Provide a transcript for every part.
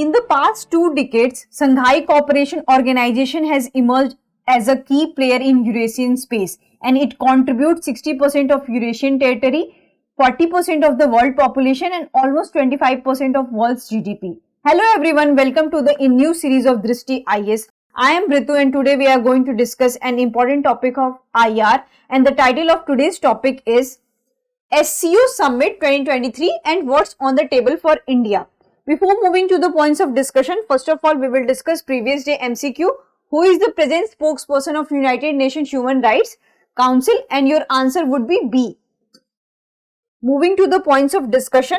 In the past 2 decades, Shanghai Cooperation Organization has emerged as a key player in Eurasian space, and it contributes 60% of Eurasian territory, 40% of the world population and almost 25% of world's GDP. Hello everyone, welcome to the new series of Drishti IS. I am Ritu and today we are going to discuss an important topic of IR, and the title of today's topic is SCO Summit 2023 and what's on the table for India. Before moving to the points of discussion, first of all we will discuss previous day MCQ. Who is the present spokesperson of United Nations Human Rights Council? And your answer would be B. Moving to the points of discussion,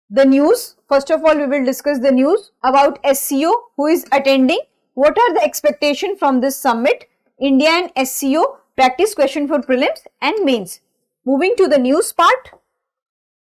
the news. First of all, we will discuss the news about SCO, who is attending, what are the expectations from this summit, India and SCO, practice question for prelims and mains. Moving to the news part.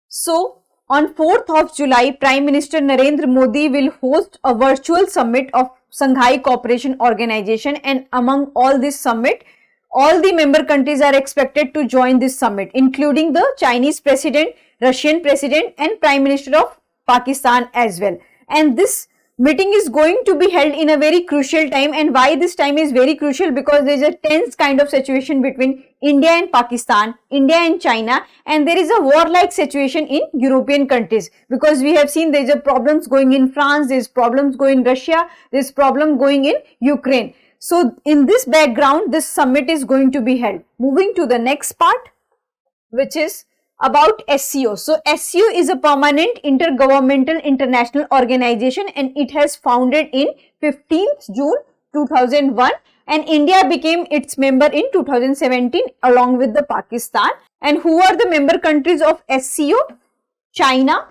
So, on 4th of July, Prime Minister Narendra Modi will host a virtual summit of Shanghai Cooperation Organization, and among all this summit, all the member countries are expected to join this summit, including the Chinese President, Russian President and Prime Minister of Pakistan as well. And this meeting is going to be held in a very crucial time. And why this time is very crucial? Because there is a tense kind of situation between India and Pakistan, India and China, and there is a warlike situation in European countries, because we have seen there is a problems going in France, there is problems going in Russia, there is problem going in Ukraine. So in this background, this summit is going to be held. Moving to the next part, which is about SCO. So SCO is a permanent intergovernmental international organization and it has founded in 15th June 2001, and India became its member in 2017 along with the Pakistan. And who are the member countries of SCO? China,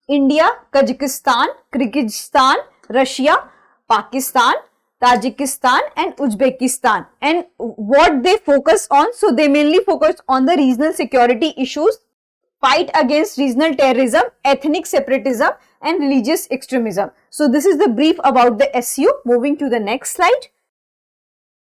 India, Kazakhstan, Kyrgyzstan, Russia, Pakistan, Tajikistan and Uzbekistan. And what they focus on? So they mainly focus on the regional security issues, fight against regional terrorism, ethnic separatism and religious extremism. So this is the brief about the SCO. Moving to the next slide.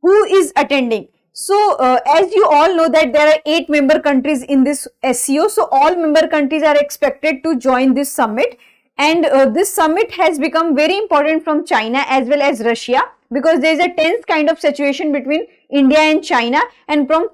Who is attending? So as you all know that there are 8 member countries in this SCO. So all member countries are expected to join this summit. And this summit has become very important from China as well as Russia, because there is a tense kind of situation between India and China, and from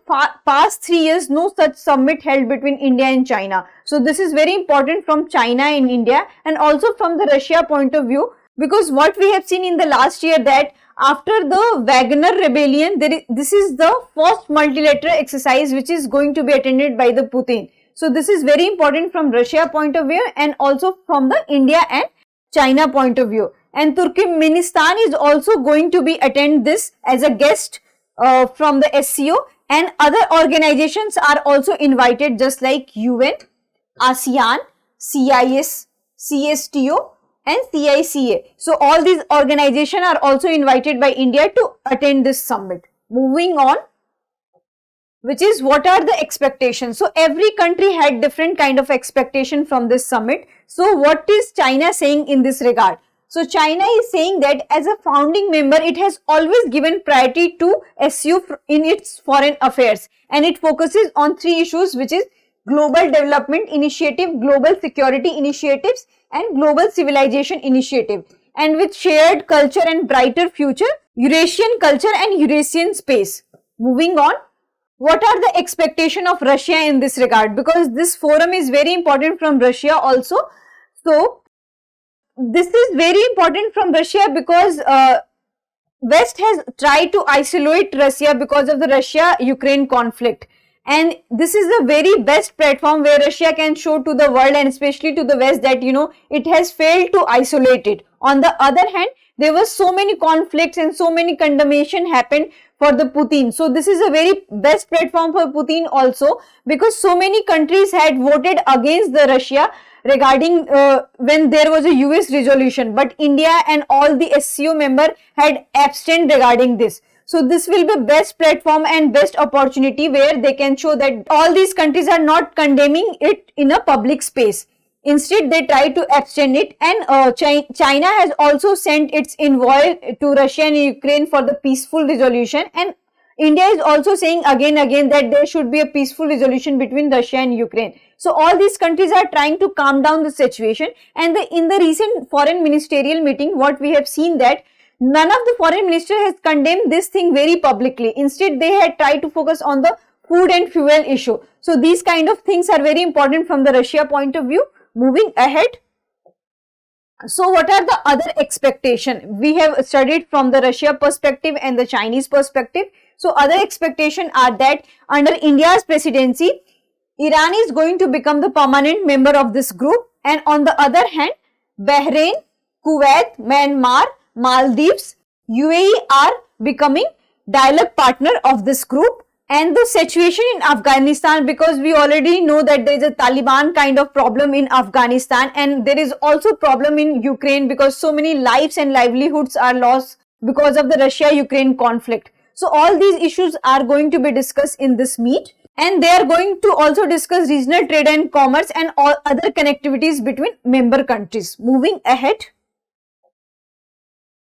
past 3 years no such summit held between India and China. So this is very important from China and India, and also from the Russia point of view, because what we have seen in the last year that after the Wagner rebellion, this is the first multilateral exercise which is going to be attended by the Putin. So this is very important from Russia point of view and also from the India and China point of view. And Turkmenistan is also going to be attend this as a guest from the SCO, and other organizations are also invited just like UN, ASEAN, CIS, CSTO and CICA. So all these organizations are also invited by India to attend this summit. Moving on, which is what are the expectations. So every country had different kind of expectation from this summit. So what is China saying in this regard? So China is saying that as a founding member, it has always given priority to SCO in its foreign affairs, and it focuses on 3 issues, which is global development initiative, global security initiatives and global civilization initiative. And with shared culture and brighter future, Eurasian culture and Eurasian space. Moving on. What are the expectation of Russia in this regard? Because this forum is very important from Russia also. So this is very important from Russia because West has tried to isolate Russia because of the Russia-Ukraine conflict. And this is the very best platform where Russia can show to the world and especially to the West that, it has failed to isolate it. On the other hand, there were so many conflicts and so many condemnation happened for the Putin. So this is a very best platform for Putin also, because so many countries had voted against the Russia regarding when there was a US resolution, but India and all the SCO member had abstained regarding this. So this will be best platform and best opportunity where they can show that all these countries are not condemning it in a public space. Instead, they try to abstain it, and China has also sent its envoy to Russia and Ukraine for the peaceful resolution, and India is also saying again that there should be a peaceful resolution between Russia and Ukraine. So all these countries are trying to calm down the situation, and in the recent foreign ministerial meeting, what we have seen that none of the foreign minister has condemned this thing very publicly. Instead, they had tried to focus on the food and fuel issue. So these kind of things are very important from the Russia point of view. Moving ahead. So what are the other expectation? We have studied from the Russia perspective and the Chinese perspective. So other expectation are that under India's presidency, Iran is going to become the permanent member of this group, and on the other hand, Bahrain, Kuwait, Myanmar, Maldives, UAE are becoming dialogue partner of this group. And the situation in Afghanistan, because we already know that there is a Taliban kind of problem in Afghanistan, and there is also problem in Ukraine because so many lives and livelihoods are lost because of the Russia-Ukraine conflict. So all these issues are going to be discussed in this meet, and they are going to also discuss regional trade and commerce and all other connectivities between member countries. Moving ahead.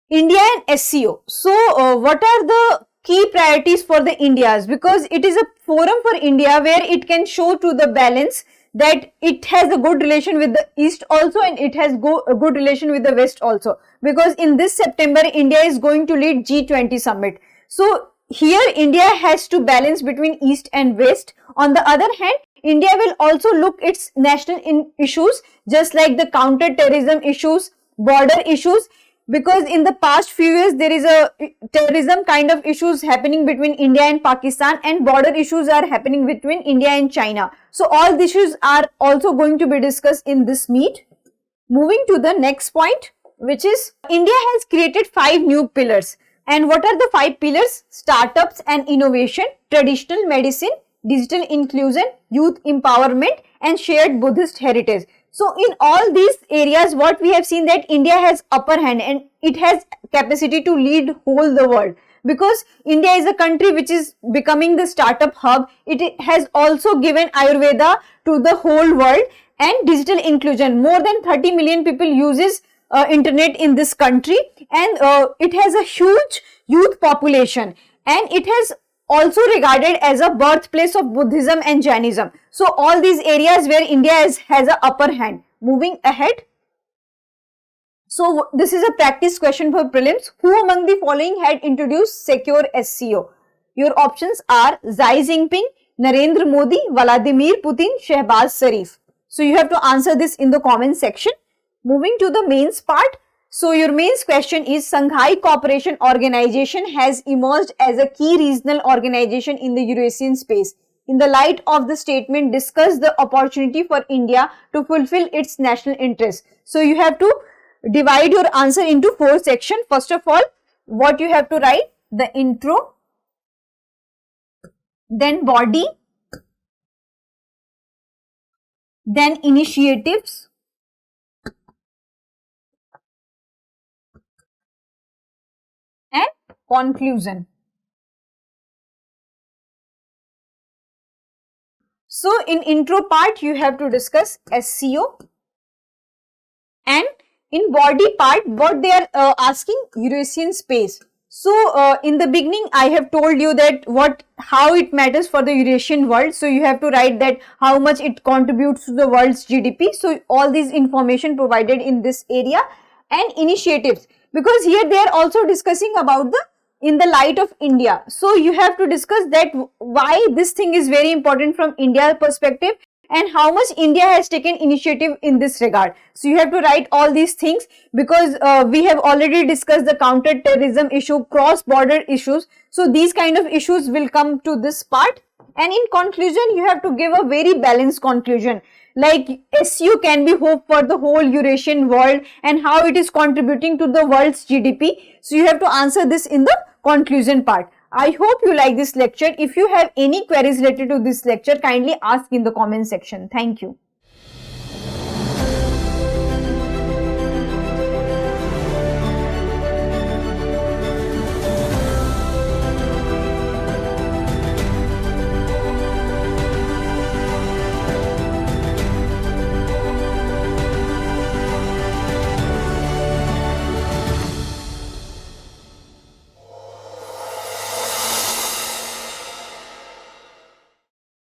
India and SCO. So what are the key priorities for the Indias? Because it is a forum for India where it can show to the balance that it has a good relation with the East also, and it has a good relation with the West also. Because in this September, India is going to lead G20 summit. So here India has to balance between East and West. On the other hand, India will also look its national issues, just like the counter-terrorism issues, border issues. Because in the past few years, there is a terrorism kind of issues happening between India and Pakistan, and border issues are happening between India and China. So all these issues are also going to be discussed in this meet. Moving to the next point, which is India has created 5 new pillars. And what are the 5 pillars? Startups and innovation, traditional medicine, digital inclusion, youth empowerment, and shared Buddhist heritage. So in all these areas, what we have seen that India has upper hand, and it has capacity to lead whole the world, because India is a country which is becoming the startup hub. It has also given Ayurveda to the whole world, and digital inclusion. More than 30 million people uses internet in this country, and it has a huge youth population, and it has also regarded as a birthplace of Buddhism and Jainism. So all these areas where India has an upper hand. Moving ahead. So this is a practice question for prelims. Who among the following had introduced secure SCO? Your options are Xi Jinping, Narendra Modi, Vladimir Putin, Shehbaz Sharif. So you have to answer this in the comment section. Moving to the mains part. So your mains question is, Shanghai Cooperation Organization has emerged as a key regional organization in the Eurasian space. In the light of the statement, discuss the opportunity for India to fulfill its national interests. So you have to divide your answer into 4 sections. First of all, what you have to write? The intro, then body, then initiatives, and conclusion. So in intro part, you have to discuss SCO, and in body part, what they are asking, Eurasian space. So in the beginning, I have told you that how it matters for the Eurasian world. So you have to write that how much it contributes to the world's GDP. So all these information provided in this area, and initiatives, because here they are also discussing about in the light of India. So you have to discuss that why this thing is very important from India's perspective, and how much India has taken initiative in this regard. So you have to write all these things, because we have already discussed the counter-terrorism issue, cross-border issues. So these kind of issues will come to this part. And in conclusion, you have to give a very balanced conclusion. Like SU can be hope for the whole Eurasian world, and how it is contributing to the world's GDP. So you have to answer this in the conclusion part. I hope you like this lecture. If you have any queries related to this lecture, kindly ask in the comment section. Thank you.